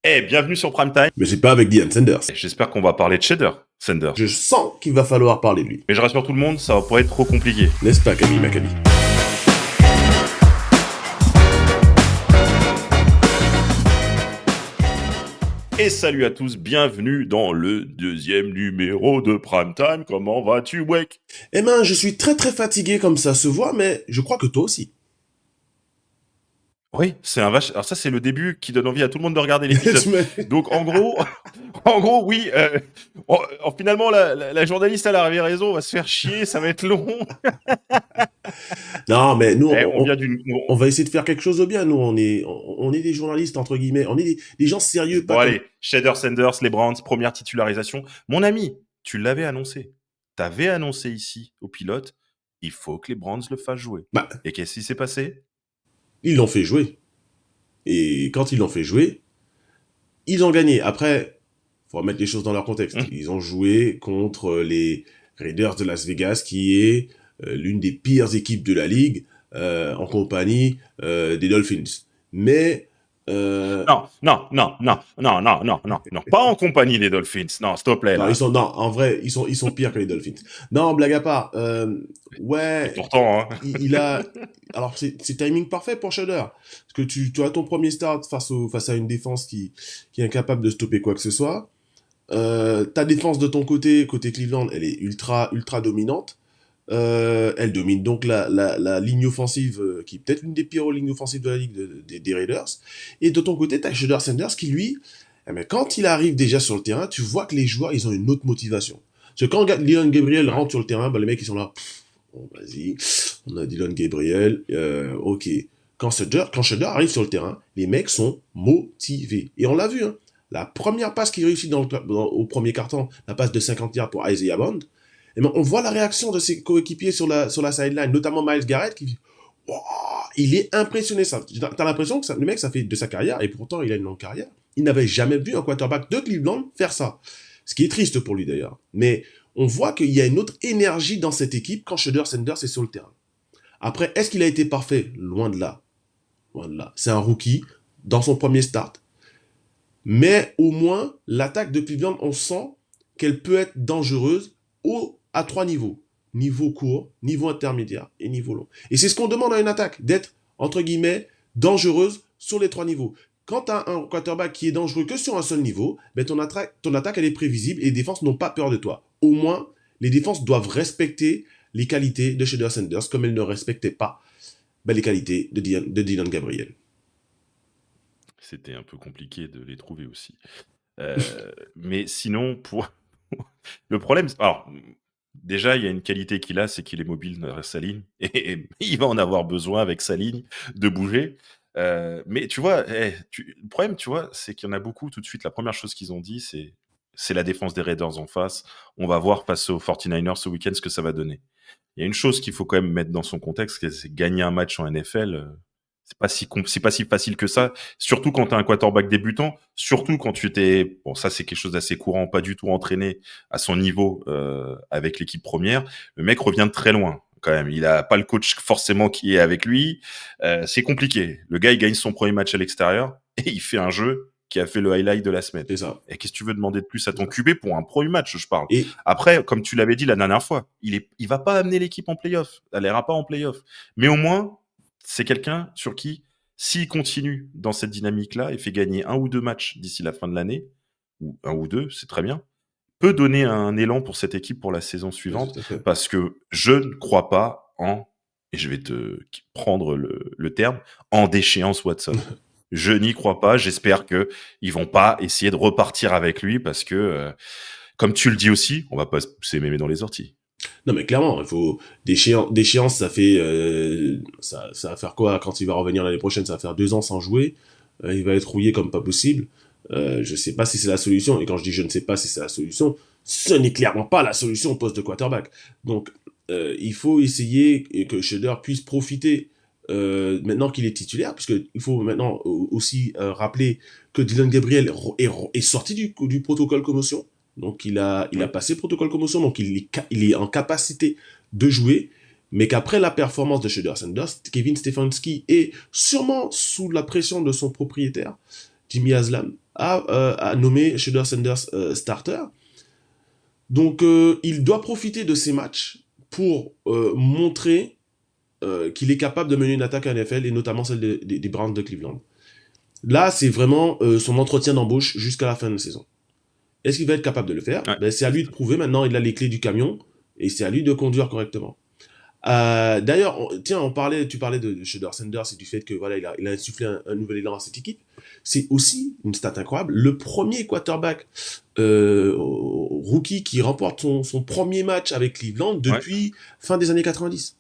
Bienvenue sur Primetime. Mais c'est pas avec Deion Sanders. J'espère qu'on va parler de Shader Sanders. Je sens qu'il va falloir parler de lui. Mais je rassure tout le monde, ça va pas être trop compliqué. N'est-ce pas, Camille Maccabi? Et salut à tous, bienvenue dans le deuxième numéro de Primetime. Comment vas-tu, Wake? Eh ben, je suis très fatigué comme ça se voit, mais je crois que toi aussi. Oui, c'est un vache. Alors ça, c'est le début qui donne envie à tout le monde de regarder l'épisode. Mais- Donc en gros, oui. Finalement, la journaliste, elle avait raison. On va se faire chier, ça va être long. Non, mais nous, On vient d'une. on va essayer de faire quelque chose de bien. Nous, on est des journalistes, entre guillemets. On est des gens sérieux, pas Bon comme... allez, Shader Sanders, les Browns, première titularisation. Mon ami, tu l'avais annoncé. T'avais annoncé ici au pilote, il faut que les Browns le fassent jouer. Bah, Et qu'est-ce qui s'est passé? ils l'ont fait jouer. Et quand ils l'ont fait jouer, ils ont gagné. Après, faut remettre les choses dans leur contexte. Ils ont joué contre les Raiders de Las Vegas, qui est l'une des pires équipes de la ligue, en compagnie des Dolphins. Mais Non, pas en compagnie des Dolphins. Non, s'il te plaît, non, là. en vrai, ils sont pires que les Dolphins. Non, blague à part. Et Ouais, pourtant, hein. il a. Alors c'est timing parfait pour Shudder, parce que tu as ton premier start face à une défense qui est incapable de stopper quoi que ce soit. Ta défense de ton côté Cleveland, elle est ultra dominante. Elle domine donc la ligne offensive, qui est peut-être l'une des pires lignes offensives de la ligue des Raiders. Et de ton côté, t'as Shedeur Sanders qui, lui, mais quand il arrive déjà sur le terrain, tu vois que les joueurs, ils ont une autre motivation. Parce que quand Dylan Gabriel rentre sur le terrain, les mecs, ils sont là, bon, vas-y, on a Dylan Gabriel, ok. Quand Shedeur arrive sur le terrain, les mecs sont motivés. Et on l'a vu, hein. La première passe qu'il réussit au premier quart-temps, la passe de 50 yards pour Isaiah Bond, et ben, on voit la réaction de ses coéquipiers sur la sideline, notamment Myles Garrett, qui dit wow, il est impressionné. T'as l'impression que le mec, ça fait de sa carrière, et pourtant il a une longue carrière. Il n'avait jamais vu un quarterback de Cleveland faire ça. Ce qui est triste pour lui d'ailleurs. Mais on voit qu'il y a une autre énergie dans cette équipe quand Shedeur Sanders est sur le terrain. Après, est-ce qu'il a été parfait? Loin de là. Loin de là. C'est un rookie dans son premier start. Mais au moins, l'attaque de Cleveland, on sent qu'elle peut être dangereuse à 3 niveaux. Niveau court, niveau intermédiaire et niveau long. Et c'est ce qu'on demande à une attaque, d'être, entre guillemets, dangereuse sur les 3 niveaux. Quand tu as un quarterback qui est dangereux que sur un seul niveau, ben ton attaque, elle est prévisible et les défenses n'ont pas peur de toi. Au moins, les défenses doivent respecter les qualités de Shedeur Sanders comme elles ne respectaient pas les qualités de Dylan Gabriel. C'était un peu compliqué de les trouver aussi. Mais sinon, le problème, alors, déjà, il y a une qualité qu'il a, c'est qu'il est mobile dans sa ligne. Et il va en avoir besoin avec sa ligne de bouger. Mais tu vois, le problème, tu vois, c'est qu'il y en a beaucoup tout de suite. La première chose qu'ils ont dit, c'est la défense des Raiders en face. On va voir face aux 49ers ce week-end ce que ça va donner. Il y a une chose qu'il faut quand même mettre dans son contexte, c'est gagner un match en NFL. C'est pas si facile que ça, surtout quand tu as un quarterback débutant, surtout quand tu étais, bon ça c'est quelque chose d'assez courant, pas du tout entraîné à son niveau avec l'équipe première. Le mec revient de très loin quand même. Il a pas le coach forcément qui est avec lui. C'est compliqué. Le gars il gagne son premier match à l'extérieur et il fait un jeu qui a fait le highlight de la semaine. C'est ça. Et qu'est-ce que tu veux demander de plus à ton QB pour un premier match, je parle. Et Après, comme tu l'avais dit la dernière fois, il va pas amener l'équipe en playoff. Elle ira pas en playoff. Mais au moins, c'est quelqu'un sur qui, s'il continue dans cette dynamique-là et fait gagner 1 ou 2 matchs d'ici la fin de l'année, ou 1 ou 2, c'est très bien, peut donner un élan pour cette équipe pour la saison suivante, parce que je ne crois pas et je vais te prendre le terme, en déchéance Watson. Je n'y crois pas, j'espère qu'ils vont pas essayer de repartir avec lui, parce que, comme tu le dis aussi, on va pas se pousser mémé dans les orties. non mais clairement, il faut d'échéance, ça fait ça va faire quoi quand il va revenir l'année prochaine? Ça va faire 2 ans sans jouer. Il va être rouillé comme pas possible. Je sais pas si c'est la solution. Et quand je dis je ne sais pas si c'est la solution, ce n'est clairement pas la solution au poste de quarterback. Donc il faut essayer que Shedeur puisse profiter maintenant qu'il est titulaire, puisque il faut maintenant aussi rappeler que Dylan Gabriel est sorti du protocole commotion. Donc il a passé le protocole commotion, donc il est en capacité de jouer, mais qu'après la performance de Shedeur Sanders, Kevin Stefanski est sûrement sous la pression de son propriétaire, Jimmy Haslam, a nommé Shedeur Sanders starter. Donc, il doit profiter de ces matchs pour montrer qu'il est capable de mener une attaque à NFL et notamment celle des Browns de Cleveland. Là, c'est vraiment son entretien d'embauche jusqu'à la fin de la saison. Est-ce qu'il va être capable de le faire? Ouais, Ben, c'est à c'est lui de ça. prouver. Maintenant, il a les clés du camion et c'est à lui de conduire correctement. D'ailleurs, tu parlais de Shedeur Sanders et du fait que voilà, il a insufflé un nouvel élan à cette équipe. C'est aussi une stat incroyable. Le premier quarterback rookie qui remporte son premier match avec Cleveland Ouais, depuis fin des années 90.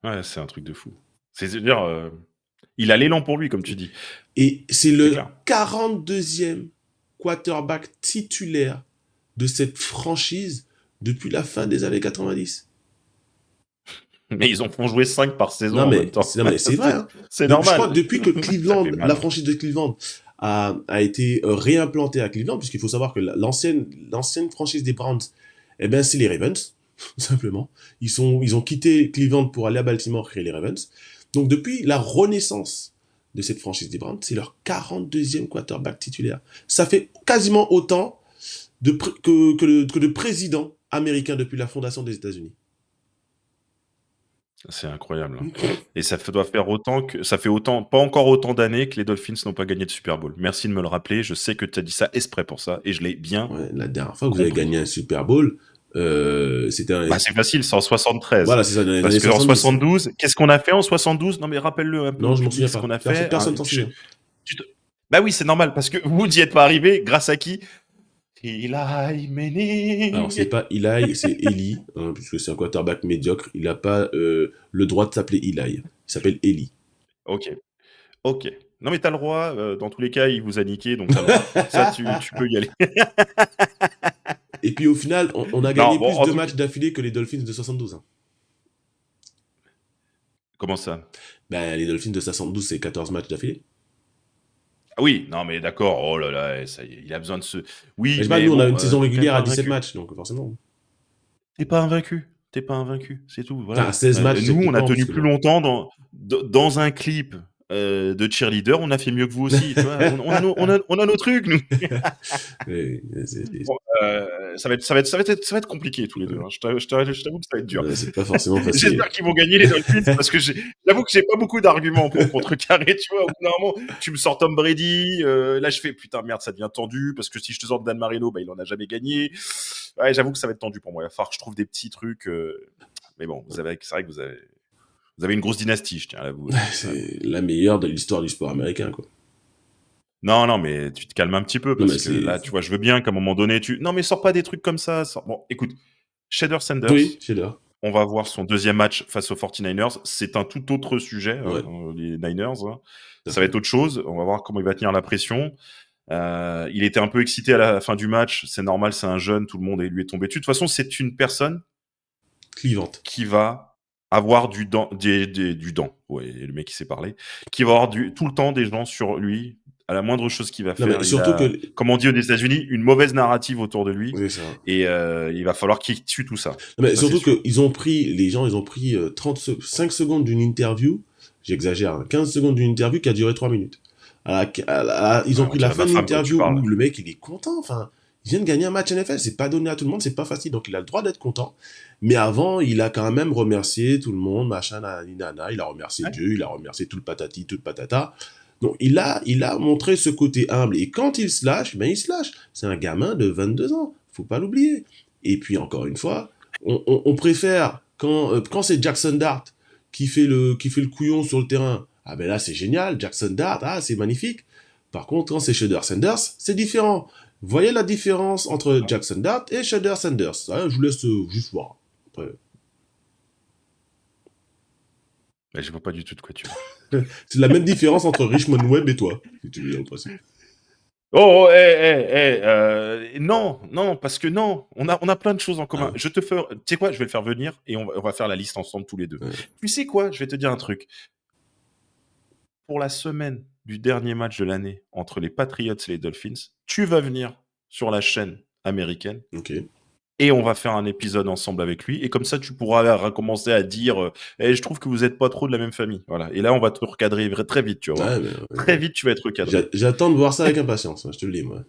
ouais, c'est un truc de fou. C'est-à-dire, il a l'élan pour lui, comme tu dis. Et c'est C'est le clair. 42e quarterback titulaire de cette franchise depuis la fin des années 90. Mais ils en font jouer 5 par saison Non en même mais, temps. non, mais c'est vrai. Hein. C'est Je crois normal. que depuis que Ça fait Cleveland, mal, la hein. franchise de Cleveland a été réimplantée à Cleveland, puisqu'il faut savoir que l'ancienne franchise des Browns, eh ben, c'est les Ravens, tout simplement. Ils ont quitté Cleveland pour aller à Baltimore créer les Ravens. Donc depuis la renaissance de cette franchise des Browns, c'est leur 42e quarterback titulaire. Ça fait quasiment autant que de présidents américains depuis la fondation des États-Unis. C'est incroyable, hein. Et doit faire autant que ça fait autant pas encore autant d'années que les Dolphins n'ont pas gagné de Super Bowl. Merci de me le rappeler, je sais que tu as dit ça exprès pour ça et je l'ai bien Ouais, la dernière fois que vous avez compris. gagné un Super Bowl, c'était Bah, c'est facile, c'est en 73. voilà, c'est ça, dans les Parce années qu'en 70. 72, qu'est-ce qu'on a fait en 72? Non, mais rappelle-le un peu Non, au je m'en public souviens ce qu'on pas. a fait, hein. Personne s'en souvient. Tu te Bah oui, c'est normal parce que vous n'y êtes pas arrivé grâce à qui? Eli Alors, c'est Manning. pas Eli, c'est Eli, hein, puisque c'est un quarterback médiocre. Il n'a pas le droit de s'appeler Eli. Il s'appelle Eli. OK, OK. Non, mais tu as le droit, dans tous les cas, il vous a niqué, donc tu as le droit. Ça, tu peux y aller. Et puis au final, on a Non, gagné bon, plus en de tout cas matchs d'affilée que les Dolphins de 72. Hein. comment ça? Ben, les Dolphins de 72, c'est 14 matchs d'affilée. Ah oui, non, mais d'accord, oh là là, ça y est, il a besoin de se Mais oui, je sais pas, mais nous, on a bon, une saison tu quand même régulière pas à 17 invaincu. matchs, donc forcément. Tu pas invaincu, c'est tout, Enfin, voilà. 16 matchs, Nous, on a techniquement, tenu puisque plus bon. longtemps dans un clip, de cheerleader, on a fait mieux que vous aussi, tu vois? On a nos trucs, nous. Ouais, Bon, ça va être compliqué tous les 2. Hein. Je t'avoue que ça va être dur. c'est pas forcément facile. J'espère qu'ils vont gagner les Dolphins parce que j'avoue que j'ai pas beaucoup d'arguments pour contrecarrer, tu vois? Au bout d'un moment, tu me sors Tom Brady, là je fais: «Putain merde, ça devient tendu» parce que si je te sors Dan Marino, bah, il en a jamais gagné. Ouais, j'avoue que ça va être tendu pour moi. Il va falloir que je trouve des petits trucs, mais bon, c'est vrai que vous avez une grosse dynastie, je tiens à l'avouer, quand même. C'est la meilleure de l'histoire du sport américain, quoi. Non, non, mais tu te calmes un petit peu Non, mais parce que c'est. là, tu vois, je veux bien qu'à un moment donné, non, mais sors pas des trucs comme ça. Bon, écoute, Shader Oui, Sanders, je suis là. on va voir son deuxième match face aux 49ers. C'est un tout autre sujet, Ouais, les Niners. Hein. tout à Ça va être fait. autre chose. On va voir comment il va tenir la pression. Il était un peu excité à la fin du match. C'est normal, c'est un jeune, tout le monde lui est tombé dessus. De toute façon, c'est une personne Clivante. qui va avoir du dent. Ouais, le mec qui sait parler. Qui va avoir tout le temps des gens sur lui. À la moindre chose qu'il va Non, mais faire, il surtout a, que. comme on dit aux États-Unis, une mauvaise narrative autour de lui. C'est ça. Et il va falloir qu'il tue tout ça. Non, mais Ça, c'est surtout sûr. qu'ils ont pris, les gens, ils ont pris 5 secondes d'une interview, j'exagère, hein, 15 secondes d'une interview qui a duré 3 minutes. Ils Ouais, ont on pris la dirait fin ma de femme quand tu l'interview parles. où le mec, il est content, enfin, il vient de gagner un match NFL, c'est pas donné à tout le monde, c'est pas facile, donc il a le droit d'être content. Mais avant, il a quand même remercié tout le monde, machin, nanani, nana, il a remercié Ouais. Dieu, il a remercié tout le patati, tout le patata. Donc il a montré ce côté humble, et quand il se lâche, ben il se lâche. C'est un gamin de 22 ans, faut pas l'oublier. Et puis encore une fois, on préfère quand c'est Jackson Dart qui fait le couillon sur le terrain. Ah ben là c'est génial, Jackson Dart, ah c'est magnifique. Par contre quand c'est Shedeur Sanders, c'est différent. Voyez la différence entre Jackson Dart et Shedeur Sanders. Ah, je vous laisse juste voir. Après, Mais je vois pas du tout de quoi tu parles. c'est la même différence entre Richmond Webb et toi, si tu veux dire le principe. Oh, oh, non, non, parce que non, on a plein de choses en commun. Ah, Tu sais quoi, je vais le faire venir et on va faire la liste ensemble tous les deux. ouais. Tu sais quoi, je vais te dire un truc. Pour la semaine du dernier match de l'année entre les Patriots et les Dolphins, tu vas venir sur la chaîne américaine Ok. et on va faire un épisode ensemble avec lui. Et comme ça, tu pourras recommencer à dire je trouve que vous êtes pas trop de la même famille. Voilà. Et là, on va te recadrer très vite, tu vas voir. Ouais, mais Très vite, tu vas être recadré. j'attends de voir ça avec impatience, hein, je te le dis, moi.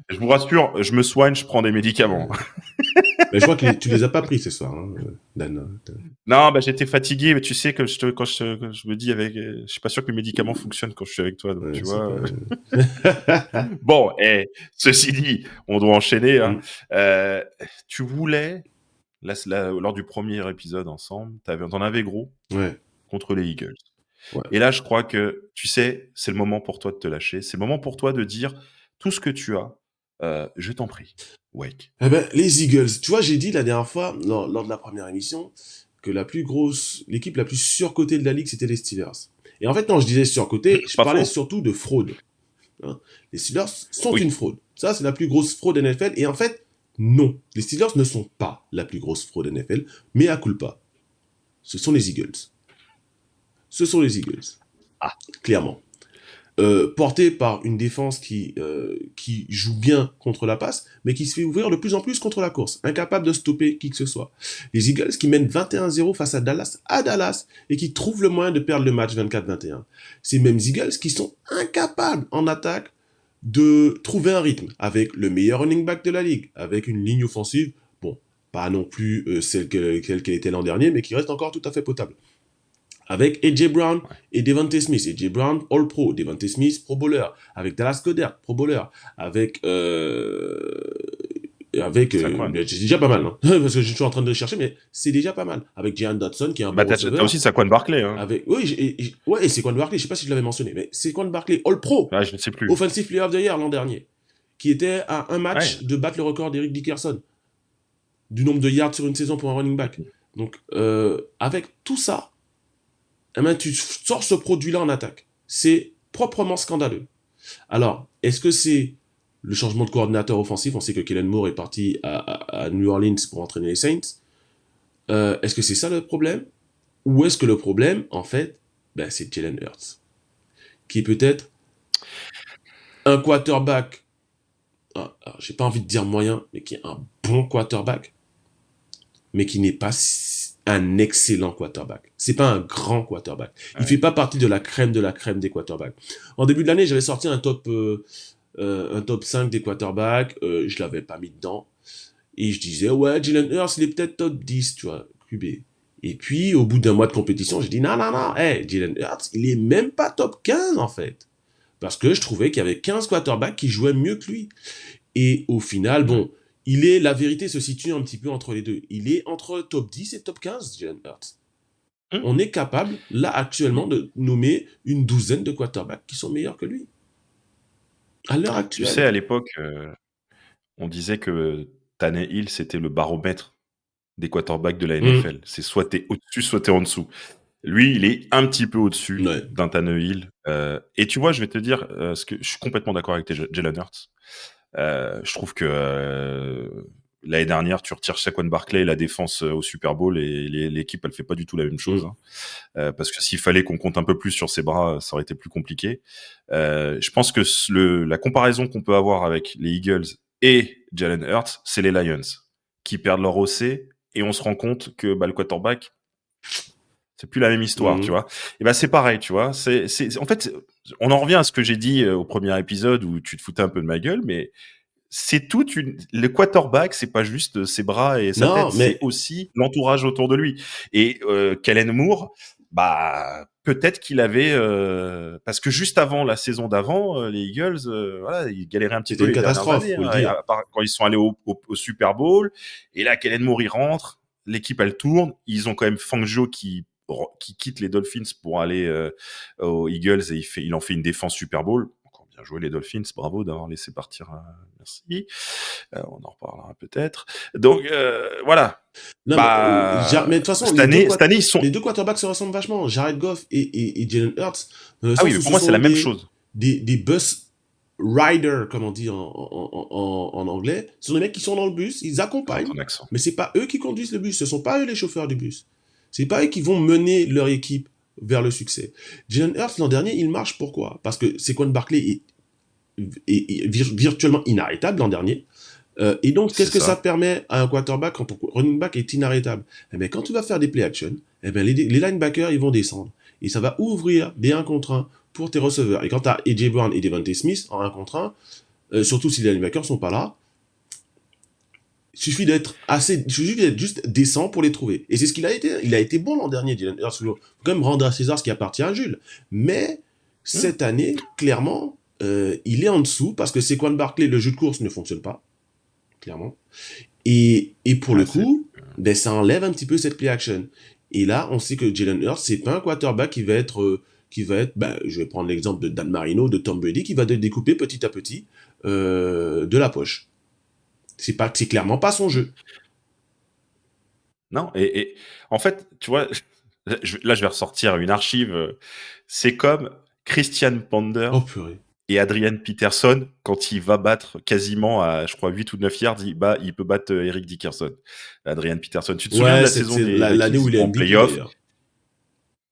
Je vous rassure, je me soigne, je prends des médicaments. Mais je crois que tu les as pas pris ce soir, hein, Dan. Non, bah, j'étais fatigué, mais tu sais que quand je me dis je suis pas sûr que les médicaments fonctionnent quand je suis avec toi, donc Ouais, tu c'est vois. pas... Bon, ceci dit, on doit enchaîner. Hein. Mm. Tu voulais, lors du premier épisode ensemble, t'en avais gros Ouais, contre les Eagles. ouais. Et là, je crois que, tu sais, c'est le moment pour toi de te lâcher. C'est le moment pour toi de dire tout ce que tu as. Je t'en prie, Wake. Eh ben, les Eagles, tu vois, j'ai dit la dernière fois, lors de la première émission, que l'équipe la plus surcotée de la ligue, c'était les Steelers. Et en fait, quand je disais surcotée, je Pas parlais faux. surtout de fraude. Hein. Les Steelers sont une Oui. fraude. Ça, c'est la plus grosse fraude NFL. Et en fait, non. Les Steelers ne sont pas la plus grosse fraude NFL, mais à culpa. Ce sont les Eagles. Ce sont les Eagles. Ah. Clairement. Porté par une défense qui joue bien contre la passe, mais qui se fait ouvrir de plus en plus contre la course, incapable de stopper qui que ce soit. Les Eagles qui mènent 21-0 face à Dallas, et qui trouvent le moyen de perdre le match 24-21. Ces mêmes Eagles qui sont incapables en attaque de trouver un rythme, avec le meilleur running back de la ligue, avec une ligne offensive, bon, pas non plus celle qu'elle était l'an dernier, mais qui reste encore tout à fait potable. Avec AJ Brown Ouais. et Devontae Smith. AJ Brown, All-Pro. Devontae Smith, Pro Bowler. Avec Dallas Goedert, Pro Bowler. Avec... c'est déjà pas mal, hein. Parce que je suis en train de le chercher, mais c'est déjà pas mal. Avec Jalen Dodson, qui est un Bah, bon t'as aussi receveur. Saquon Barkley. Hein. Avec... Oui, ouais, et Saquon Barkley, je sais pas si je l'avais mentionné, mais Saquon Barkley, All-Pro. Ah, je ne sais plus. Offensive Player of the Year l'an dernier. Qui était à un Ouais. match de battre le record d'Eric Dickerson. Du nombre de yards sur une saison pour un running back. Donc, avec tout ça, eh ben, tu sors ce produit-là en attaque. C'est proprement scandaleux. Alors, est-ce que c'est le changement de coordinateur offensif? On sait que Kellen Moore est parti à New Orleans pour entraîner les Saints. Est-ce que c'est ça le problème? Ou est-ce que le problème, en fait, ben, c'est Jalen Hurts, qui est peut-être un quarterback, j'ai pas envie de dire moyen, mais qui est un bon quarterback, mais qui n'est pas un excellent quarterback. C'est pas un grand quarterback. Il fait Ouais. pas partie de la crème des quarterbacks. En début de l'année, j'avais sorti un top 5 des quarterbacks. Je l'avais pas mis dedans. Et je disais, ouais, Jalen Hurts, il est peut-être top 10, tu vois, QB. Et puis, au bout d'un mois de compétition, j'ai dit, non, hey, Jalen Hurts, il est même pas top 15, en fait. Parce que je trouvais qu'il y avait 15 quarterbacks qui jouaient mieux que lui. Et au final, bon, la vérité se situe un petit peu entre les deux. Il est entre top 10 et top 15, Jalen Hurts. Hum. On est capable, là, actuellement, de nommer une douzaine de quarterbacks qui sont meilleurs que lui. À l'heure Tu sais, actuelle. à l'époque, on disait que Tannehill, c'était le baromètre des quarterbacks de la NFL. C'est soit t'es au-dessus, soit t'es en dessous. Lui, il est un petit peu au-dessus Ouais. d'un Tannehill. Et tu vois, je vais te dire, ce que je suis complètement d'accord avec Jalen Hurts. Je trouve que l'année dernière, tu retires Saquon Barkley et la défense au Super Bowl et l'équipe, elle fait pas du tout la même chose. Hein. Parce que s'il fallait qu'on compte un peu plus sur ses bras, ça aurait été plus compliqué. Je pense que la comparaison qu'on peut avoir avec les Eagles et Jalen Hurts, c'est les Lions qui perdent leur OC et on se rend compte que le quarterback, c'est plus la même histoire, tu vois. Et c'est pareil, tu vois. En fait, on en revient à ce que j'ai dit au premier épisode où tu te foutais un peu de ma gueule, mais c'est le quarterback, c'est pas juste ses bras et sa tête, Non, c'est mais aussi l'entourage autour de lui. Et Kellen Moore, peut-être qu'il avait parce que juste avant la saison d'avant, les Eagles, voilà, ils galéraient un petit c'était peu une les dernières catastrophe, années, faut hein, le dire. à part quand ils sont allés au Super Bowl. Et là, Kellen Moore, il rentre, l'équipe elle tourne, ils ont quand même Fangio qui quitte les Dolphins pour aller aux Eagles et il en fait une défense Super Bowl. Encore bien joué les Dolphins, bravo d'avoir laissé partir. Merci. On en reparlera peut-être. Donc voilà. Non, mais de toute façon, Cette année ils sont. les deux quarterbacks se ressemblent vachement. Jared Goff et Jalen Hurts, dans le Ah oui, sens mais où pour ce moi c'est sont la même chose. des bus riders, comme on dit en anglais. Ce sont des mecs qui sont dans le bus, ils Ah, accompagnent, ton accent. mais c'est pas eux qui conduisent le bus. Ce sont pas eux les chauffeurs du bus. C'est pas eux qui vont mener leur équipe vers le succès. Jalen Hurts, l'an dernier, il marche pourquoi? Parce que Saquon Barkley est virtuellement inarrêtable l'an dernier. Et donc, C'est qu'est-ce que ça ça. permet à un quarterback quand ton running back est inarrêtable? Eh bien, quand tu vas faire des play action, eh bien, les linebackers, ils vont descendre. Et ça va ouvrir des 1 contre 1 pour tes receveurs. Et quand tu as AJ Brown et Devontae Smith en 1 contre 1, surtout si les linebackers sont pas là, il suffit d'être juste décent pour les trouver. Et c'est ce qu'il a été. Il a été bon l'an dernier, Jalen Hurts. Il faut quand même rendre à César ce qui appartient à Jules. Mais Mmh. cette année, clairement, il est en dessous parce que Saquon Barkley, le jeu de course ne fonctionne pas, clairement. Et pour le Ouais, c'est coup, ben, ça enlève un petit peu cette play action. Et là, on sait que Jalen Hurts, c'est pas un quarterback qui va être, ben, je vais prendre l'exemple de Dan Marino, de Tom Brady, qui va te découper petit à petit de la poche. C'est clairement pas son mmh. jeu. Non et en fait, tu vois, là, je vais ressortir une archive, c'est comme Christian Ponder Oh purée. et Adrian Peterson quand il va battre quasiment à, je crois, 8 ou 9 yards, il peut battre, Eric Dickerson. Adrian Peterson. Tu te souviens de Ouais, la saison c'est des l'année Vikings? où Ils il est vont en MVP playoff. d'ailleurs.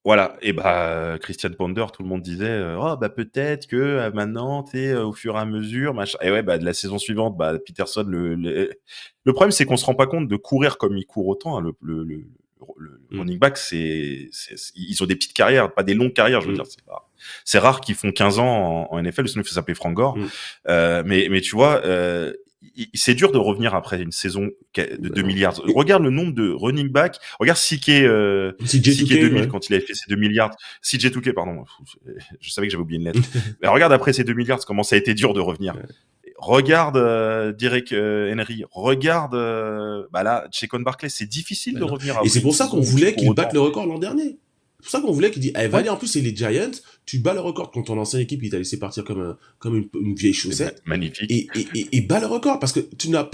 Voilà et bah, Christian Ponder, tout le monde disait, «Oh bah, peut-être que, maintenant, tu sais, au fur et à mesure, machin» et ouais, bah, de la saison suivante, bah, Peterson le problème, c'est qu'on se rend pas compte de courir comme il court autant, hein, le Mm, running back, ils ont des petites carrières, pas des longues carrières, je veux mm, dire, c'est rare qu'ils font 15 ans en NFL, sinon il faut s'appeler Frank Gore. mm. Mais tu vois, c'est dur de revenir après une saison de Ben 2 non. milliards. Et Regarde le nombre de running back. Regarde si CK J2K, 2000 ouais. quand il avait fait ses 2 milliards. CJ Touquet, pardon. Je savais que j'avais oublié une lettre. Mais regarde après ces 2 milliards, comment ça a été dur de revenir. Regarde Derek Henry. Regarde, bah là, Saquon Barkley. C'est difficile Ben de non. revenir Et après c'est une pour ça qu'on saison où tu voulait cours qu'il batte autant. le record l'an dernier. C'est pour ça qu'on voulait qu'il dit, eh, va Ouais. aller, en plus, c'est les Giants, tu bats le record quand ton ancienne équipe, il t'a laissé partir comme une vieille C'est chaussette, magnifique. et bats le record, parce que tu n'auras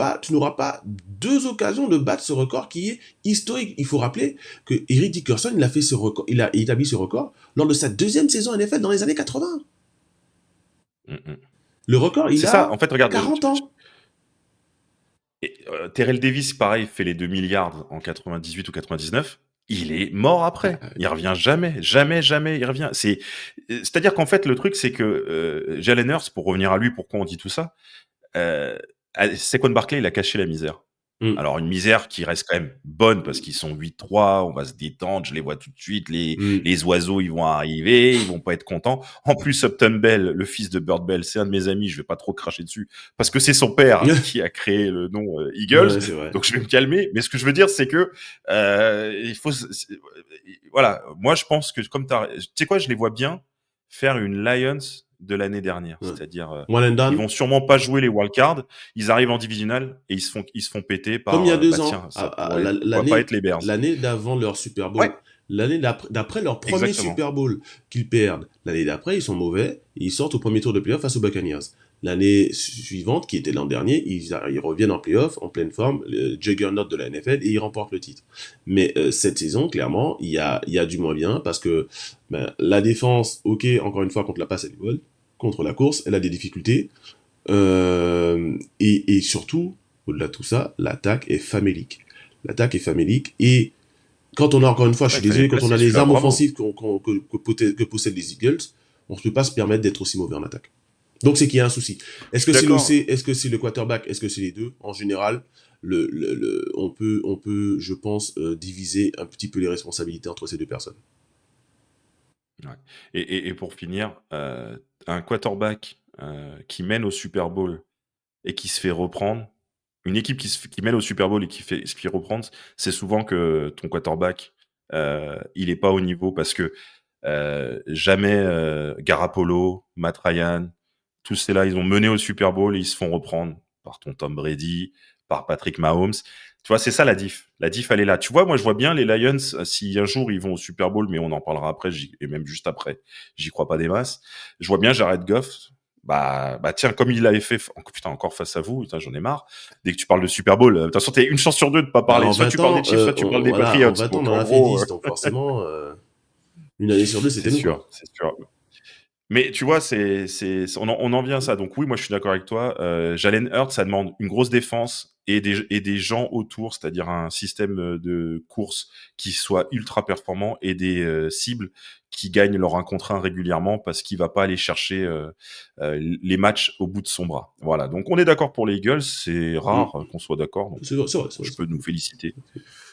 pas deux occasions de battre ce record qui est historique. Il faut rappeler que Eric Dickerson, il a fait ce record, il a établi ce record lors de sa deuxième saison NFL dans les années 80. Mm, mm. Le record, il C'est ça. En a fait, regarde, 40 ans. Terrell Davis, pareil, fait les 2 milliards en 98 ou 99. Il est mort Ben, après. Il revient jamais, jamais, jamais. Il revient. C'est-à-dire qu'en fait, le truc, c'est que Jalen Hurts, pour revenir à lui, pourquoi on dit tout ça, euh, Saquon Barkley, il a caché la misère. mm, Alors une misère qui reste quand même bonne parce qu'ils sont 8-3, on va se détendre, je les vois tout de suite, mm. les oiseaux ils vont arriver, ils vont pas être contents. En plus Upton Bell, le fils de Bird Bell, c'est un de mes amis, je vais pas trop cracher dessus parce que c'est son père qui a créé le nom Eagles, Ouais, c'est vrai. donc je vais me calmer. Mais ce que je veux dire c'est que il faut, voilà, moi je pense que comme tu sais quoi, je les vois bien faire une Lions de l'année dernière, Ouais. c'est-à-dire One and ils done. vont sûrement pas jouer les wildcards. Ils arrivent en divisional et ils se font péter Comme il y par, a deux bah ans, tiens, pourquoi pas être les Bears. l'année d'avant leur Super Ouais, Bowl, d'après leur premier exactement. Super Bowl qu'ils perdent, l'année d'après ils sont mauvais et ils sortent au premier tour de playoff face aux Buccaneers. L'année suivante, qui était l'an dernier, ils reviennent en playoff en pleine forme, le juggernaut de la NFL, et ils remportent le titre. Mais cette saison, clairement, il y a du moins bien parce que ben, la défense, ok, encore une fois, contre la passe, elle est bonne. Contre la course, elle a des difficultés. Et surtout, au-delà de tout ça, l'attaque est famélique. L'attaque est famélique. Et quand on a, encore une fois, je Ouais, suis il fallait le désolé, quand on placer a les celui-là, armes bravo. offensives que possèdent les Eagles, on ne peut pas se permettre d'être aussi mauvais en attaque. Donc c'est qu'il y a un souci. Je Est-ce suis que c'est d'accord. est-ce que c'est le quarterback, est-ce que c'est les deux? En général, on peut, je pense, diviser un petit peu les responsabilités entre ces deux personnes. Ouais. Et pour finir, un quarterback qui mène au Super Bowl et qui se fait reprendre, une équipe qui mène au Super Bowl et se fait reprendre, c'est souvent que ton quarterback, il est pas au niveau parce que jamais Garoppolo, Matt Ryan, tous ces-là, ils ont mené au Super Bowl et ils se font reprendre par ton Tom Brady, par Patrick Mahomes. Tu vois, c'est ça la diff. La diff, elle est là. Tu vois, moi, je vois bien les Lions, si un jour ils vont au Super Bowl, mais on en parlera après, et même juste après, j'y crois pas des masses. Je vois bien Jared Goff, bah tiens, comme il l'avait fait, putain, encore face à vous, putain, j'en ai marre. Dès que tu parles de Super Bowl, de toute façon, t'as une chance sur deux de pas Bah, parler. en Soit tu 20 parles des ans, Chiefs, soit tu parles des voilà, Patriots. en 20 ans, Donc, on en en a fait gros, 10, donc forcément, une année sur deux, c'est c'est nous, quoi. sûr, c'est sûr. Mais tu vois, on en vient à ça. Donc oui, moi je suis d'accord avec toi. Jalen Hurts, ça demande une grosse défense et des gens autour, c'est-à-dire un système de course qui soit ultra performant et des cibles qui gagnent leur 1 contre 1 régulièrement parce qu'il va pas aller chercher les matchs au bout de son bras. Voilà. Donc on est d'accord pour les Eagles. C'est Mm. rare qu'on soit d'accord. Donc C'est vrai, c'est vrai, c'est vrai, je c'est peux vrai. nous féliciter.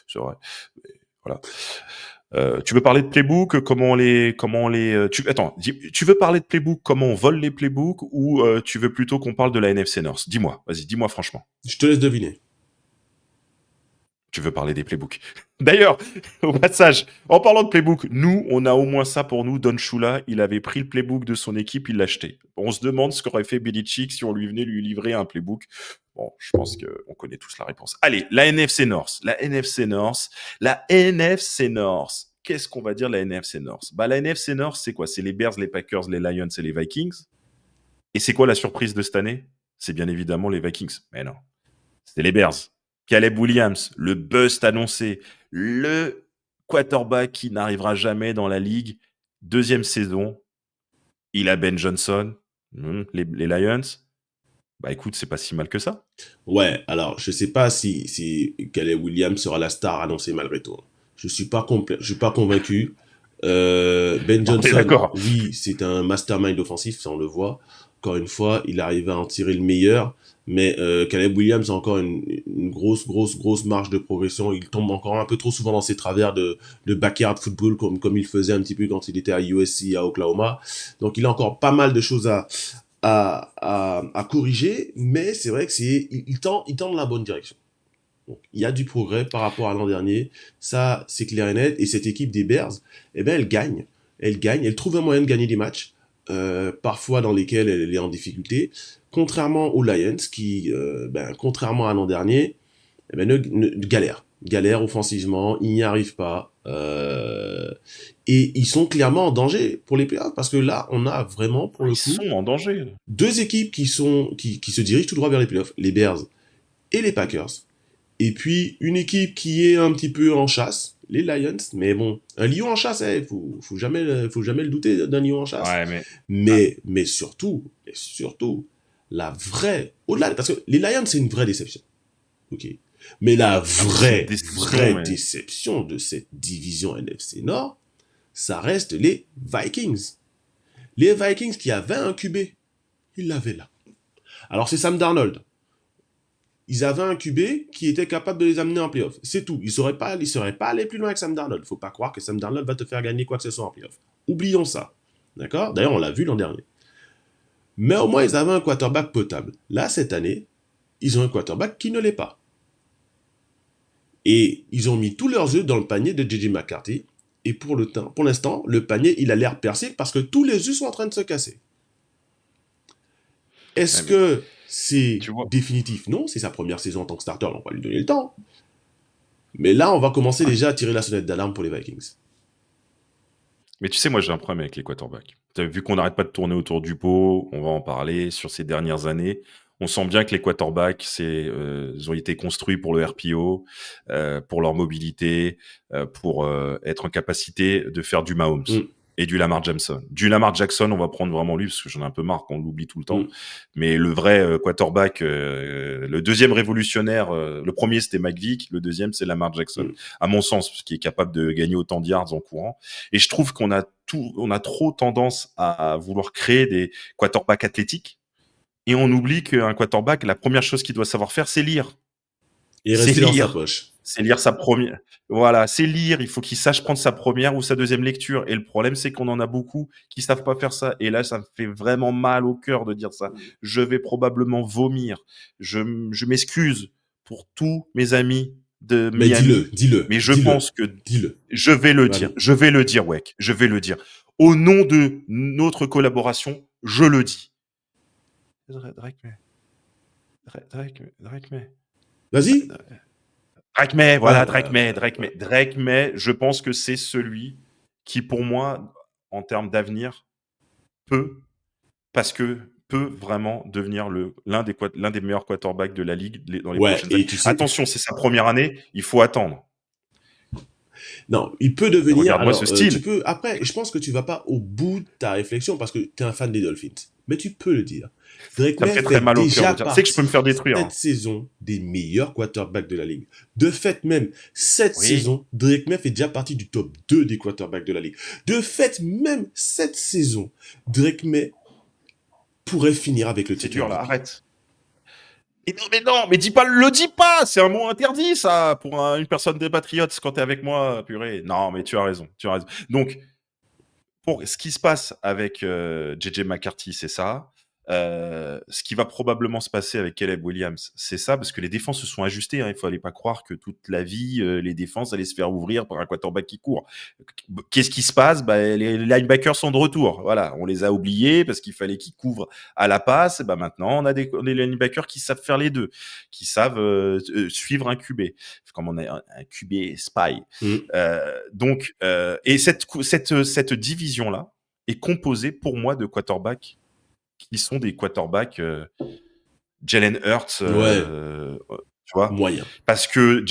C'est vrai. Voilà. Tu veux parler de playbook, tu veux parler de playbook, comment on vole les playbooks, ou tu veux plutôt qu'on parle de la NFC North? Dis-moi, vas-y, dis-moi franchement. Je te laisse deviner. Tu veux parler des playbooks. D'ailleurs, au passage, en parlant de playbook, nous, on a au moins ça pour nous. Don Shula, il avait pris le playbook de son équipe, il l'a acheté. On se demande ce qu'aurait fait Belichick si on lui venait lui livrer un playbook. Bon, je pense qu'on connaît tous la réponse. Allez, la NFC North. La NFC North. La NFC North. Qu'est-ce qu'on va dire de la NFC North? Bah, la NFC North, c'est quoi? C'est les Bears, les Packers, les Lions et les Vikings. Et c'est quoi la surprise de cette année? C'est bien évidemment les Vikings. Mais non, c'était les Bears. Caleb Williams, le bust annoncé, le quarterback qui n'arrivera jamais dans la ligue. Deuxième saison, il a Ben Johnson, les Lions. Bah écoute, c'est pas si mal que ça. Ouais, alors je sais pas si Caleb Williams sera la star annoncée malgré tout. Je suis pas convaincu. Ben On est Johnson, d'accord. oui, c'est un mastermind offensif, ça on le voit. Encore une fois, il arrive à en tirer le meilleur, mais Caleb Williams a encore une grosse marge de progression. Il tombe encore un peu trop souvent dans ses travers de backyard football comme il faisait un petit peu quand il était à USC, à Oklahoma. Donc il a encore pas mal de choses à corriger, mais c'est vrai que il tend dans la bonne direction. Donc, il y a du progrès par rapport à l'an dernier, ça c'est clair et net, et cette équipe des Bears, eh ben, elle gagne, elle trouve un moyen de gagner des matchs, parfois dans lesquels elle est en difficulté, contrairement aux Lions qui, contrairement à l'an dernier, eh ben, galère offensivement, ils n'y arrivent pas, et ils sont clairement en danger pour les playoffs, parce que là, on a vraiment, pour Ah, le ils coup, sont en danger. deux équipes qui se dirigent tout droit vers les playoffs, les Bears et les Packers. Et puis une équipe qui est un petit peu en chasse, les Lions. Mais bon, un lion en chasse, faut jamais le douter d'un lion en chasse. Ouais, mais ah, Mais surtout, la vraie, au-delà, parce que les Lions c'est une vraie déception, ok. Mais la ah oui, c'est une déception, vraie mais déception de cette division NFC Nord, ça reste les Vikings. Les Vikings qui avaient un QB, ils l'avaient là. Alors c'est Sam Darnold. Ils avaient un QB qui était capable de les amener en playoff. C'est tout. Ils ne seraient pas allés plus loin avec Sam Darnold. Faut pas croire que Sam Darnold va te faire gagner quoi que ce soit en playoff. Oublions ça. D'accord. D'ailleurs, on l'a vu l'an dernier. Mais au moins, ils avaient un quarterback potable. Là, cette année, ils ont un quarterback qui ne l'est pas. Et ils ont mis tous leurs œufs dans le panier de JJ McCarthy. Et pour l'instant, le panier, il a l'air percé parce que tous les œufs sont en train de se casser. Est-ce ouais, mais que c'est tu vois. définitif? Non, c'est sa première saison en tant que starter, on va lui donner le temps. Mais là, on va commencer déjà à tirer la sonnette d'alarme pour les Vikings. Mais tu sais, moi j'ai un problème avec les quarterbacks. Vu qu'on n'arrête pas de tourner autour du pot, on va en parler sur ces dernières années. On sent bien que les quarterbacks, ils ont été construits pour le RPO, pour leur mobilité, pour être en capacité de faire du Mahomes Mm, et du Lamar Jackson. Du Lamar Jackson, on va prendre vraiment lui parce que j'en ai un peu marre qu'on l'oublie tout le temps. mm. Mais le vrai quarterback, le deuxième révolutionnaire, le premier c'était Mike Vick, le deuxième c'est Lamar Jackson, Mm. à mon sens, qui est capable de gagner autant de yards en courant. Et je trouve on a trop tendance à vouloir créer des quarterbacks athlétiques. Et on oublie qu'un quarterback, la première chose qu'il doit savoir faire, c'est lire. Et C'est rester dans sa lire. poche. C'est lire sa première. Voilà, c'est lire. Il faut qu'il sache prendre sa première ou sa deuxième lecture. Et le problème, c'est qu'on en a beaucoup qui savent pas faire ça. Et là, ça me fait vraiment mal au cœur de dire ça. Je vais probablement vomir. Je m'excuse pour tous mes amis de Mais Miami, mais je pense que dis-le. je vais le dire. Allez. Je vais le dire, Weck. Je vais le dire. Au nom de notre collaboration, je le dis. Drake May. Drake May. Vas-y. Drake May, voilà, Ah, Drake May, Drake May. Drake May, je pense que c'est celui qui, pour moi, en termes d'avenir, peut, parce que peut vraiment devenir l'un des meilleurs quarterbacks de la ligue dans les ouais, prochaines années. et tu sais, Attention, c'est sa première année, il faut attendre. Non, il peut Et devenir. regarde-moi ce Alors, tu style. peux. Après, je pense que tu vas pas au bout de ta réflexion parce que tu es un fan des Dolphins. Mais tu peux le dire. Drake Ça me May fait très fait mal au cœur de déjà dire. Tu sais que je peux me partie faire détruire, cette hein. saison des meilleurs quarterbacks de la ligue. De fait, même cette Oui. saison, Drake May fait déjà partie du top 2 des quarterbacks de la ligue. De fait, même cette saison, Drake May pourrait finir avec le C'est titre dur là, MVP. arrête. Mais non, mais dis pas, le dis pas, c'est un mot interdit ça pour une personne des Patriots quand t'es avec moi, purée. Non, mais tu as raison, tu as raison. Donc, pour ce qui se passe avec JJ McCarthy, c'est ça. Ce qui va probablement se passer avec Caleb Williams, c'est ça, parce que les défenses se sont ajustées. Hein. Il fallait pas croire que toute la vie, les défenses allaient se faire ouvrir par un quarterback qui court. Qu'est-ce qui se passe? Les linebackers sont de retour. Voilà, on les a oubliés parce qu'il fallait qu'ils couvrent à la passe. Bah maintenant, on a des linebackers qui savent faire les deux, qui savent suivre un QB, comme on a un QB spy. Mm. Et cette division-là est composée pour moi de quarterbacks qui sont des quarterbacks Jalen Hurts, Ouais, tu vois, moyen. parce que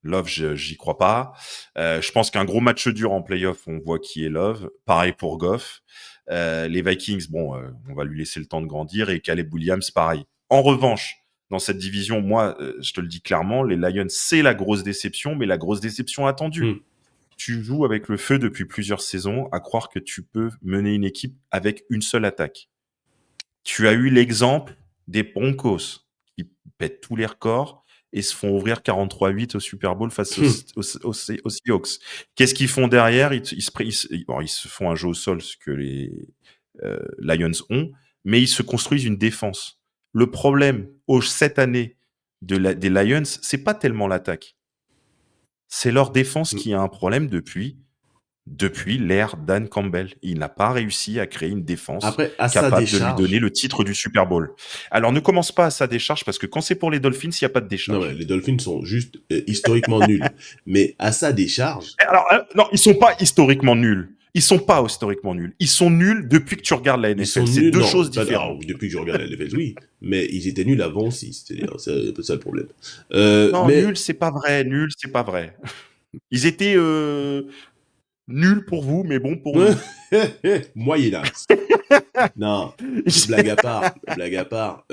Love, j'y crois pas. Je pense qu'un gros match dur en playoff, on voit qui est Love. Pareil pour Goff. Les Vikings, bon, on va lui laisser le temps de grandir. Et Caleb Williams, pareil. En revanche, dans cette division, moi, je te le dis clairement, les Lions, c'est la grosse déception, mais la grosse déception attendue. Mm. Tu joues avec le feu depuis plusieurs saisons, à croire que tu peux mener une équipe avec une seule attaque. Tu as eu l'exemple des Broncos qui pètent tous les records et se font ouvrir 43-8 au Super Bowl face aux Seahawks. Qu'est-ce qu'ils font derrière? Ils se font un jeu au sol, ce que les Lions ont, mais ils se construisent une défense. Le problème cette année des Lions, c'est pas tellement l'attaque. C'est leur défense Mm. qui a un problème depuis l'ère Dan Campbell. Il n'a pas réussi à créer une défense Après, à sa capable de lui donner décharge. le titre du Super Bowl. Alors ne commence pas à sa décharge parce que quand c'est pour les Dolphins, il n'y a pas de Non, ouais, décharge. les Dolphins sont juste historiquement nuls. Mais à sa décharge, Alors non, ils sont pas historiquement nuls. Ils sont pas historiquement nuls. Ils sont nuls depuis que tu regardes la ils sont NFL. C'est nuls. deux Non, choses alors, différentes. depuis que je regarde la LFL, oui. Mais ils étaient nuls avant aussi. C'est un peu ça le problème. Non, Mais nul, c'est pas vrai. Nul, c'est pas vrai. Ils étaient nuls pour vous, mais bons pour nous. Moyennas. Non, blague à part,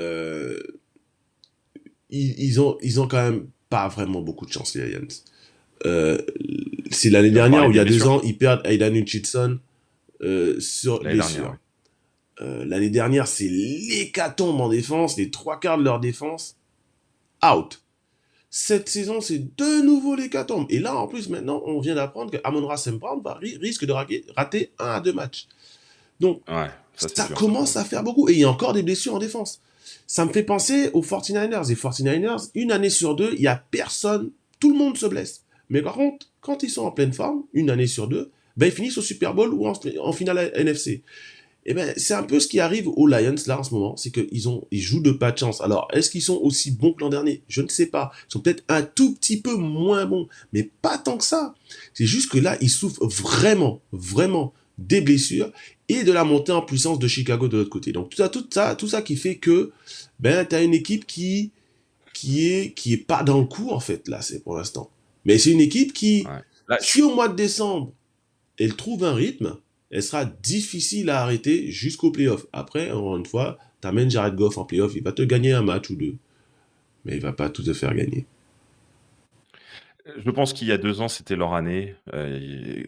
ils ont quand même pas vraiment beaucoup de chance, les Lions. Euh, c'est l'année Tu vas me dernière parler ou il y des a 2 blessures. ans, ils perdent Aidan Hutchinson sur L'année dernière, blessure. ouais. L'année dernière, c'est l'hécatombe en défense, les 3 quarts de leur défense, out. Cette saison, c'est de nouveau l'hécatombe. Et là, en plus, maintenant, on vient d'apprendre que Amon-Ra St. Brown risque de rater 1 à 2 matchs. Donc, Ouais, ça c'est ça dur ça pour commence lui. à faire beaucoup. Et il y a encore des blessures en défense. Ça me fait penser aux 49ers. Les 49ers, une année sur deux, il n'y a personne, tout le monde se blesse. Mais par contre, quand ils sont en pleine forme, une année sur deux, ben, ils finissent au Super Bowl ou en finale NFC. Et ben, c'est un peu ce qui arrive aux Lions là en ce moment, c'est ils jouent de pas de chance. Alors, est-ce qu'ils sont aussi bons que l'an dernier? Je ne sais pas. Ils sont peut-être un tout petit peu moins bons, mais pas tant que ça. C'est juste que là, ils souffrent vraiment, vraiment des blessures et de la montée en puissance de Chicago de l'autre côté. Donc tout ça qui fait que ben t'as une équipe qui est pas dans le coup en fait là, c'est pour l'instant. Mais c'est une équipe qui, Ouais. Là, si au mois de décembre elle trouve un rythme, elle sera difficile à arrêter jusqu'au playoff. Après, encore une fois, t'amènes Jared Goff en playoff, il va te gagner un match ou deux, mais il va pas tout te faire gagner. Je pense qu'il y a 2 ans, c'était leur année.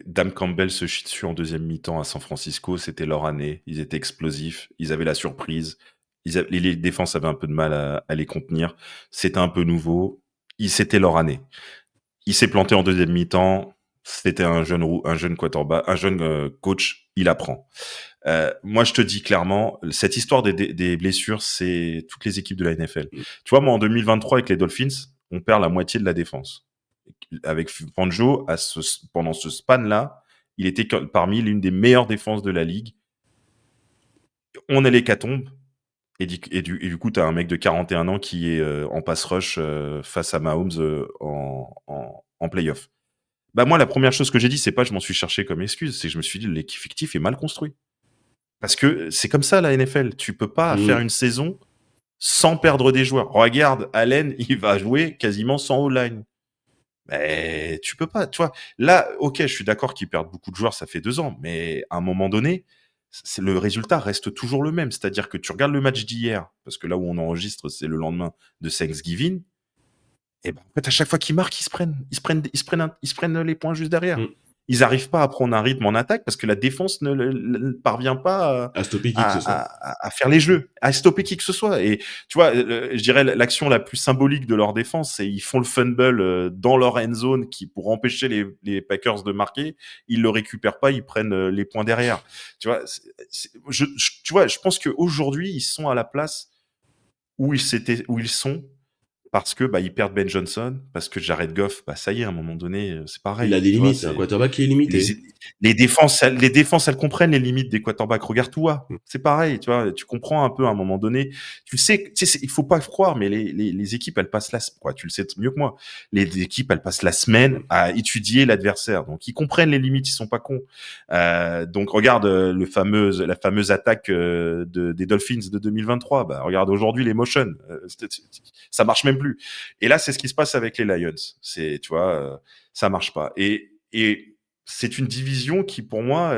Dan Campbell se chie dessus en deuxième mi-temps à San Francisco, c'était leur année. Ils étaient explosifs, ils avaient la surprise. Les défenses avaient un peu de mal à les contenir. C'était un peu nouveau. C'était leur année. Il s'est planté en deuxième mi-temps. C'était un jeune quarterback, un jeune coach. Il apprend. Moi, je te dis clairement, cette histoire des blessures, c'est toutes les équipes de la NFL. Tu vois, moi, en 2023, avec les Dolphins, on perd la moitié de la défense. Avec Fangio, pendant ce span-là, il était parmi l'une des meilleures défenses de la ligue. On a l'hécatombe. Et du coup, tu as un mec de 41 ans qui est en pass rush face à Mahomes en playoff. Bah moi, la première chose que j'ai dit, c'est pas je m'en suis cherché comme excuse, c'est que je me suis dit l'effectif est mal construit. Parce que c'est comme ça la NFL. Tu peux pas faire Mm. une saison sans perdre des joueurs. Regarde, Allen, il va jouer quasiment sans O-line. Tu peux pas, tu vois. Là, ok, je suis d'accord qu'ils perdent beaucoup de joueurs, ça fait 2 ans, mais à un moment donné, le résultat reste toujours le même. C'est-à-dire que tu regardes le match d'hier, parce que là où on enregistre, c'est le lendemain de Thanksgiving. Et ben, en fait, à chaque fois qu'ils marquent, ils se prennent les points juste derrière. Mm. Ils n'arrivent pas à prendre un rythme en attaque parce que la défense ne parvient pas À stopper qui que ce soit. à faire les jeux, à stopper qui que ce soit. Et tu vois, je dirais l'action la plus symbolique de leur défense, c'est ils font le fumble dans leur end zone pour empêcher les Packers de marquer. Ils le récupèrent pas, ils prennent les points derrière. Tu vois, tu vois, je pense qu'aujourd'hui, ils sont à la place où ils sont parce que ils perdent Ben Johnson, parce que Jared Goff, ça y est, à un moment donné, c'est Il a pareil, des tu vois, limites, c'est un c'est quarterback qui est les, limité. les défenses, elles comprennent les limites des quarterbacks. Regarde toi, Mm. c'est pareil, tu vois, tu comprends un peu à un moment donné. Tu sais, il faut pas croire, mais les équipes, elles passent quoi, tu le sais mieux que moi. Les équipes, elles passent la semaine Mm. à étudier l'adversaire, donc ils comprennent les limites, ils sont pas cons. Donc regarde la fameuse attaque des Dolphins de 2023. Regarde aujourd'hui les motions, ça marche même plus. Et là, c'est ce qui se passe avec les Lions. Tu vois, ça marche pas. Et c'est une division qui, pour moi,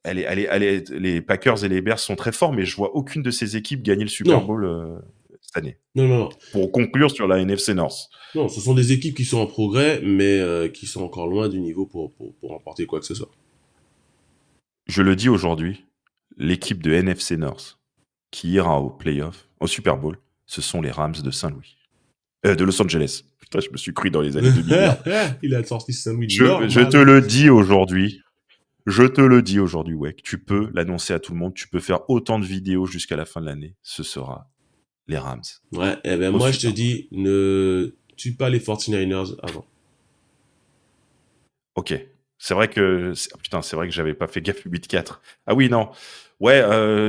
les Packers et les Bears sont très forts, mais je vois aucune de ces équipes gagner le Super Non, Bowl cette année. non, non, non. Pour conclure sur la NFC North, Non, ce sont des équipes qui sont en progrès, mais qui sont encore loin du niveau pour remporter quoi que ce soit. je le dis aujourd'hui, l'équipe de NFC North qui ira au playoff, au Super Bowl, ce sont les Rams de Saint-Louis. De Los Angeles. Putain, je me suis cru dans les années 2000, merde. Il a sorti Samuel Je te normal. le dis aujourd'hui, ouais, tu peux l'annoncer à tout le monde, tu peux faire autant de vidéos jusqu'à la fin de l'année, ce sera les Rams Ouais, eh ben au moi je te Super Bowl. dis, ne tue pas les 49ers avant. Ok, c'est vrai que putain, c'est vrai que j'avais pas fait gaffe 8-4. Ah oui, non, ouais,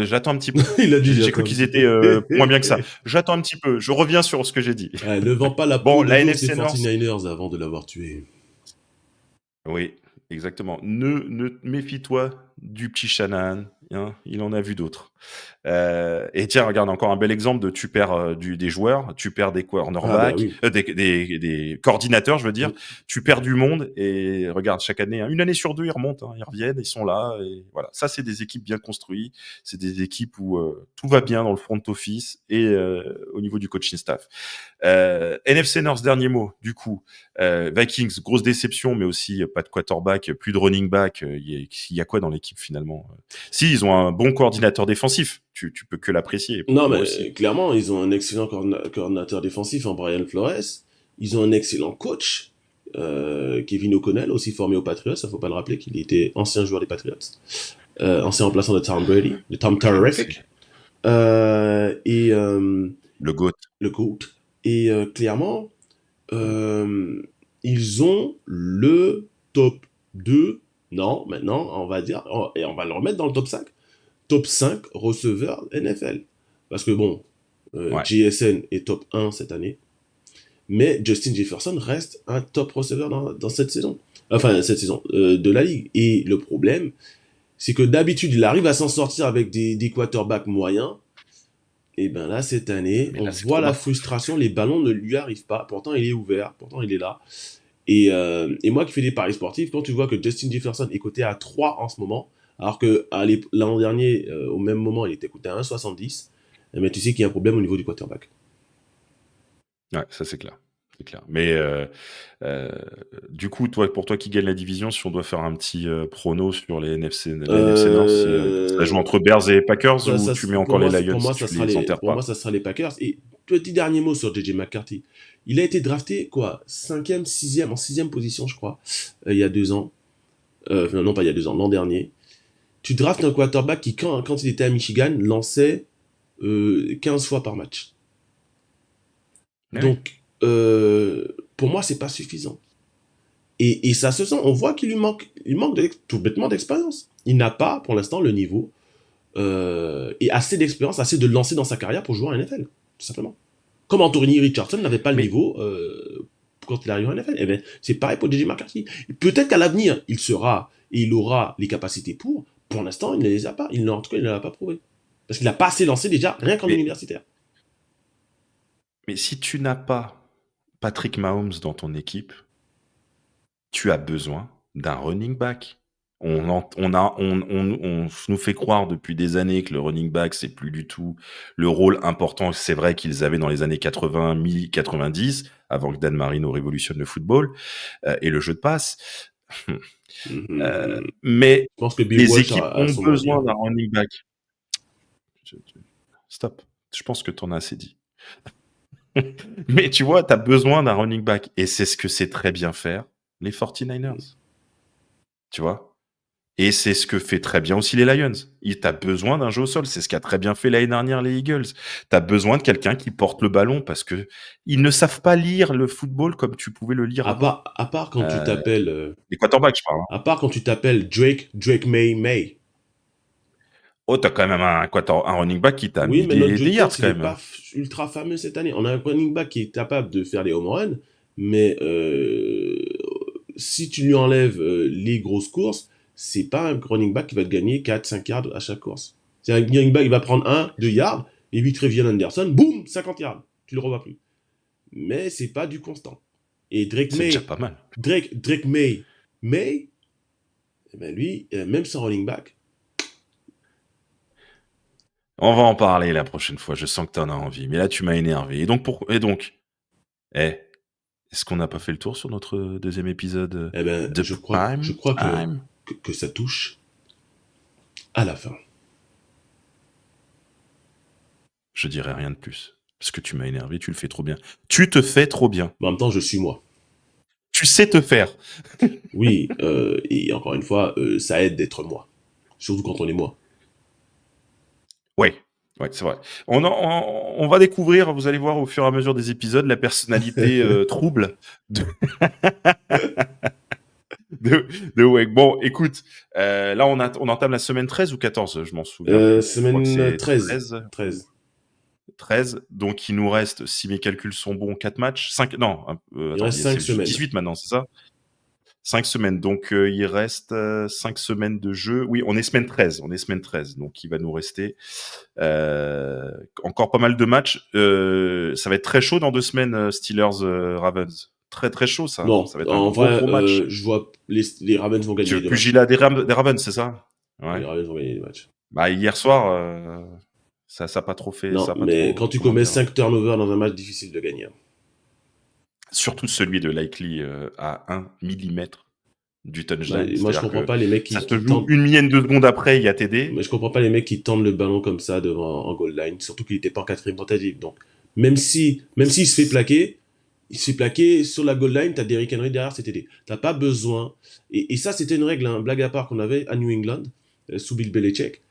j'attends un petit peu. Il a dit J'ai j'attends cru un qu'ils petit peu. étaient moins bien que ça. J'attends un petit peu. Je reviens sur ce que j'ai dit. Ouais, ne vends pas la Bon, peau de la l'ours des NFC North. 49ers avant de l'avoir tué. Oui, exactement. Ne méfie-toi du petit Shanahan. Hein, il en a vu d'autres. Et tiens, regarde encore un bel exemple de tu perds des joueurs, tu perds des Ah bah cornerbacks, oui. des coordinateurs, je veux dire, Mm. tu perds du monde et regarde chaque année, hein, une année sur deux, ils remontent, hein, ils reviennent, ils sont là et voilà. Ça, c'est des équipes bien construites, c'est des équipes où tout va bien dans le front office et au niveau du coaching staff. NFC North, dernier mot, du coup. Vikings, grosse déception, mais aussi pas de quarterback, plus de running back. Il y a quoi dans l'équipe finalement? Si, ils ont un bon coordinateur défensif. Tu peux que l'apprécier. Non, Moi mais aussi. clairement, ils ont un excellent coordinateur défensif en Brian Flores. Ils ont un excellent coach, Kevin O'Connell, aussi formé aux Patriots. Il faut pas le rappeler qu'il était ancien joueur des Patriots. Ancien remplaçant de Tom Brady, de Tom Ouais, aussi. Terrific. Et Le GOAT. le GOAT. Et clairement, euh, ils ont le top 2. Non, maintenant, on va dire, et on va le remettre dans le top 5. Top 5 receveurs NFL. Parce que bon, Ouais. JSN est top 1 cette année, mais Justin Jefferson reste un top receveur dans cette saison. Enfin, cette saison de la ligue. Et le problème, c'est que d'habitude, il arrive à s'en sortir avec des quarterbacks moyens. Et ben là, cette année, Mais on là, c'est voit trop la bas. frustration, les ballons ne lui arrivent pas. Pourtant, il est ouvert, pourtant, il est là. Et moi qui fais des paris sportifs, quand tu vois que Justin Jefferson est coté à 3 en ce moment, alors que l'an dernier, au même moment, il était coté à 1,70, eh ben, tu sais qu'il y a un problème au niveau du quarterback. Ouais, ça c'est clair. C'est clair. Mais euh, du coup, pour toi qui gagne la division, si on doit faire un petit prono sur la NFC North, ça joue Euh, entre Bears et Packers ou tu mets encore les Lions pour si moi, tu les enterres pour moi, pas? ça sera les Packers. Et petit dernier mot sur JJ McCarthy. Il a été drafté, quoi, cinquième, sixième, en sixième position, je crois, il y a 2 ans. Non, pas il y a 2 ans, l'an dernier. Tu draftes un quarterback qui, quand il était à Michigan, lançait 15 fois par match. Ouais. Donc, pour moi, c'est pas suffisant. Et ça se sent, on voit qu'il lui manque, tout bêtement d'expérience. Il n'a pas, pour l'instant, le niveau et assez d'expérience, assez de lancer dans sa carrière pour jouer en NFL, tout simplement. Comme Anthony Richardson n'avait pas le Mais, niveau quand il arrive en NFL. Eh ben, c'est pareil pour JJ McCarthy. Peut-être qu'à l'avenir, il sera et il aura les capacités pour. Pour l'instant, il ne les a pas. En tout cas, il ne l'a pas prouvé. Parce qu'il n'a pas assez lancé déjà, rien qu'en mais, universitaire. mais si tu n'as pas Patrick Mahomes dans ton équipe, tu as besoin d'un running back. On nous fait croire depuis des années que le running back, c'est plus du tout le rôle important. C'est vrai qu'ils avaient dans les années 80, 1090, avant que Dan Marino révolutionne le football et le jeu de passe. Mais Je pense que Bill les Walsh équipes a ont son mot à dire. besoin d'un running back. Stop. Je pense que tu en as assez dit. Mais tu vois, tu as besoin d'un running back. Et c'est ce que c'est très bien faire les 49ers. Tu vois? Et c'est ce que fait très bien aussi les Lions. T'as besoin d'un jeu au sol. C'est ce qu'a très bien fait l'année dernière les Eagles. T'as besoin de quelqu'un qui porte le ballon parce que ils ne savent pas lire le football comme tu pouvais le lire avant. À part quand tu t'appelles, Les quarterbacks, je parle. Hein. à part quand tu t'appelles Drake May. Oh, t'as quand même un running back qui t'a Oui, mis mais notre des jeu de yards course, il quand est même. pas ultra fameux cette année. On a un running back qui est capable de faire les home runs, mais si tu lui enlèves les grosses courses, c'est pas un running back qui va te gagner 4-5 yards à chaque course. C'est un running back, il va prendre 1, 2 yards, et 8 Trevian Anderson, boum, 50 yards. Tu le revois plus. Mais c'est pas du constant. Et C'est déjà pas mal. Drake May, eh ben lui, même sans running back. On va en parler la prochaine fois. Je sens que t'en as envie. Mais là, tu m'as énervé. Est-ce qu'on n'a pas fait le tour sur notre deuxième épisode Eh ben, de je Prime crois Time? que ça touche à la fin. Je dirais rien de plus. Parce que tu m'as énervé, tu le fais trop bien. Tu te fais trop bien. Mais en même temps, je suis moi. Tu sais te faire. Oui, et encore une fois, ça aide d'être moi. Surtout quand on est moi. Ouais, c'est vrai. On va découvrir, vous allez voir au fur et à mesure des épisodes, la personnalité trouble de, de Wake. Bon, écoute, là on entame la semaine 13 ou 14, je m'en souviens plus. Je crois que Semaine c'est 13. 13. 13. 13, donc il nous reste, si mes calculs sont bons, 4 matchs, 5, non, Il attends, reste 5 c'est semaines. 18 maintenant, c'est ça? 5 semaines, donc il reste 5 semaines de jeu. Oui, on est semaine 13, donc il va nous rester encore pas mal de matchs. Ça va être très chaud dans 2 semaines, Steelers-Ravens. Très très chaud ça. Non, Ça va être un en gros vrai, gros match. je vois les Ravens vont gagner les deux matchs. Pugilat des Ravens, c'est ça? Les Ouais. Ravens vont gagner les matchs. Bah hier soir, ça a pas trop fait, ça Non, a pas mais trop, quand tu comment commets dire. 5 turnovers dans un match, difficile de gagner. Surtout celui de Likely à 1 millimètre du Bah, touchdown. moi, je C'est-à-dire comprends que pas les mecs ça te qui joue tentent. une millième de seconde après, il y a TD. Mais je comprends pas les mecs qui tendent le ballon comme ça devant en goal line, surtout qu'il était pas en quatrième tentative. Donc, même s'il se fait plaquer, il se fait plaquer sur la goal line, t'as Derrick Henry derrière, c'est TD. T'as pas besoin. Et ça, c'était une règle, hein, blague à part qu'on avait à New England, sous Bill Belichick.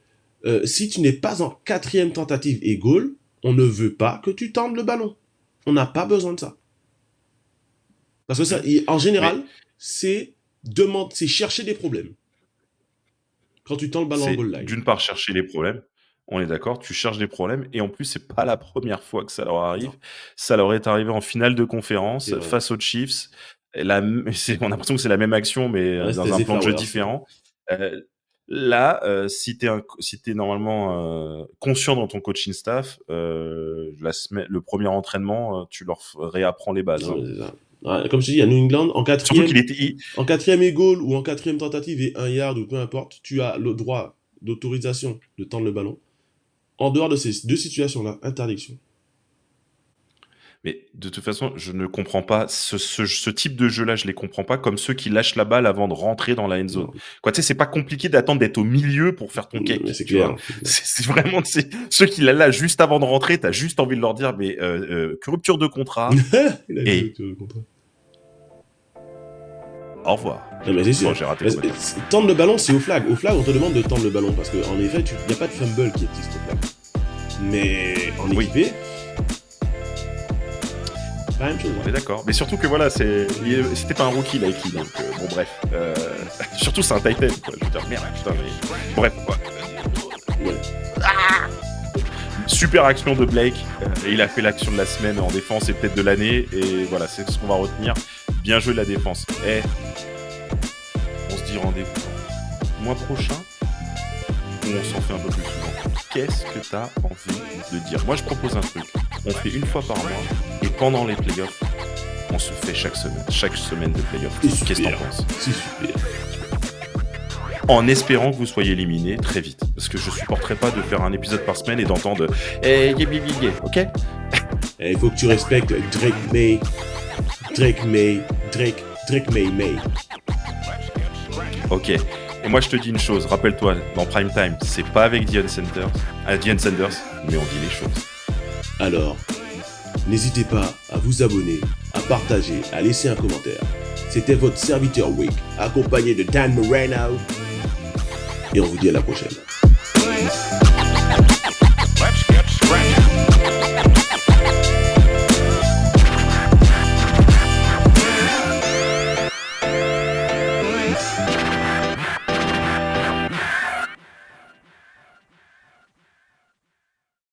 Si tu n'es pas en quatrième tentative et goal, on ne veut pas que tu tendes le ballon. On n'a pas besoin de ça. Parce que ça, en général, Mais c'est chercher des problèmes. Quand tu tends le ballon en c'est goal line. d'une part chercher les problèmes. On est d'accord, tu cherches des problèmes et en plus c'est pas la première fois que ça leur arrive. Non, Ça leur est arrivé en finale de conférence c'est vrai. face aux Chiefs. On a l'impression que c'est la même action mais Ouais, c'était dans un Zay plan de jeu Flowers. différent. Là, si t'es normalement conscient dans ton coaching staff, le premier entraînement, tu leur réapprends les bases. Non, Hein. mais c'est ça. Ouais, comme je te dis, à New England, Surtout qu'il était, en quatrième et goal ou en quatrième tentative et 1 yard ou peu importe, tu as le droit d'autorisation de tendre le ballon. En dehors de ces deux situations-là, interdiction. mais de toute façon, je ne comprends pas ce type de jeu-là. Je les comprends pas comme ceux qui lâchent la balle avant de rentrer dans la end zone. Non, Quoi, tu sais, c'est pas compliqué d'attendre d'être au milieu pour faire ton mais cake. c'est Tu vois, clair. C'est clair. c'est vraiment ceux qui la lâchent juste avant de rentrer. T'as juste envie de leur dire, mais que rupture de contrat Il a dit et que tu comprends. au revoir. Non, mais c'est sûr. Bon, j'ai raté. Tendre le ballon, c'est au flag. Au flag, on te demande de tendre le ballon parce qu'en effet, il n'y a pas de fumble qui existe au flag. Mais en Oui. équipé, pas la même chose. On est d'accord. Mais surtout que voilà, c'était pas un rookie, Likely. Donc, bon, bref. Surtout, c'est un Titan. Quoi. Je veux dire, merde, putain, mais... Bref, quoi. Ouais. Super action de Blake. Et il a fait l'action de la semaine en défense et peut-être de l'année. Et voilà, c'est ce qu'on va retenir. Bien joué la défense. On se dit rendez-vous mois prochain. Ou on s'en fait un peu plus souvent. Qu'est-ce que t'as envie de dire? Moi, je propose un truc. On fait une fois par mois. Et pendant les playoffs, on se fait chaque semaine de playoff. C'est Qu'est-ce que super. t'en penses? C'est super. En espérant que vous soyez éliminé très vite. Parce que je supporterai pas de faire un épisode par semaine et d'entendre « Eh, ok ?» Il faut que tu respectes Drake May. Ok. Et moi, je te dis une chose. Rappelle-toi, dans Prime Time, c'est pas avec Deion Sanders, mais on dit les choses. Alors, n'hésitez pas à vous abonner, à partager, à laisser un commentaire. C'était votre serviteur Wick, accompagné de Dan Moreno. Et on vous dit à la prochaine.